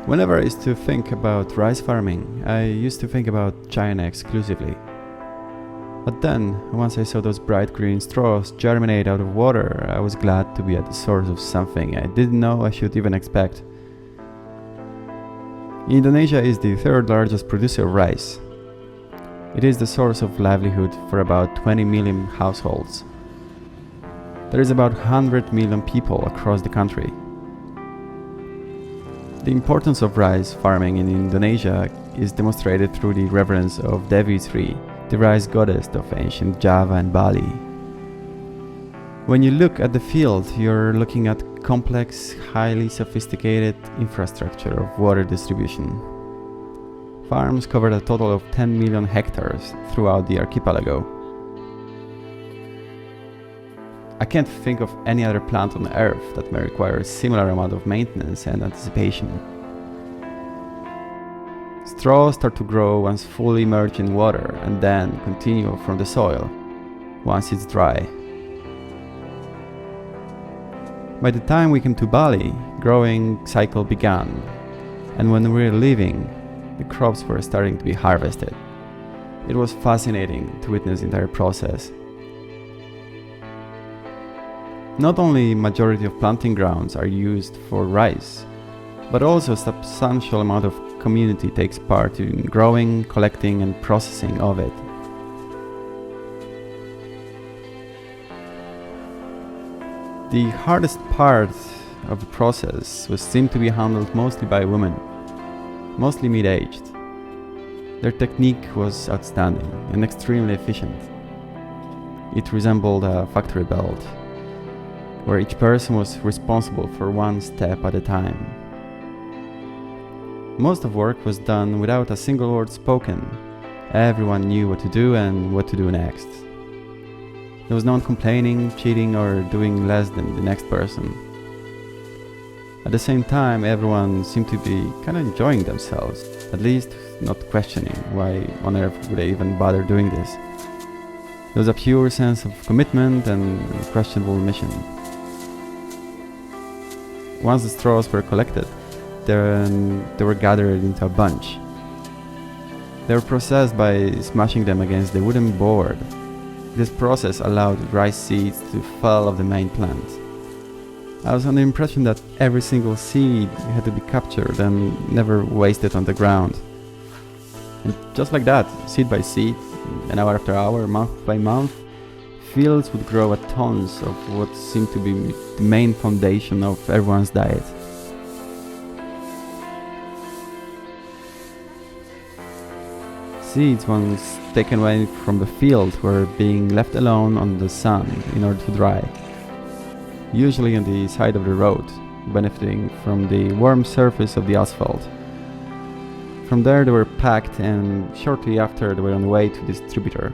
Whenever I used to think about rice farming, I used to think about China exclusively. But then, once I saw those bright green straws germinate out of water, I was glad to be at the source of something I didn't know I should even expect. Indonesia is the third largest producer of rice. It is the source of livelihood for about 20 million households. There is about 100 million people across the country. The importance of rice farming in Indonesia is demonstrated through the reverence of Dewi Sri, the rice goddess of ancient Java and Bali. When you look at the field, you're looking at complex, highly sophisticated infrastructure of water distribution. Farms cover a total of 10 million hectares throughout the archipelago. I can't think of any other plant on Earth that may require a similar amount of maintenance and anticipation. Straws start to grow once fully immersed in water and then continue from the soil once it's dry. By the time we came to Bali, growing cycle began, and when we were leaving, the crops were starting to be harvested. It was fascinating to witness the entire process. Not only majority of planting grounds are used for rice, but also a substantial amount of community takes part in growing, collecting and processing of it. The hardest part of the process was seemed to be handled mostly by women, mostly mid-aged. Their technique was outstanding and extremely efficient. It resembled a factory belt, where each person was responsible for one step at a time. Most of work was done without a single word spoken. Everyone knew what to do and what to do next. There was no one complaining, cheating, or doing less than the next person. At the same time, everyone seemed to be kind of enjoying themselves, at least not questioning why on earth would they even bother doing this. There was a pure sense of commitment and unquestionable mission. Once the straws were collected, they were gathered into a bunch. They were processed by smashing them against the wooden board. This process allowed rice seeds to fall off the main plant. I was under the impression that every single seed had to be captured and never wasted on the ground. And just like that, seed by seed, and hour after hour, month by month, fields would grow at tons of what seemed to be the main foundation of everyone's diet. Seeds, once taken away from the field, were being left alone on the sun in order to dry, usually on the side of the road, benefiting from the warm surface of the asphalt. From there they were packed, and shortly after they were on the way to the distributor.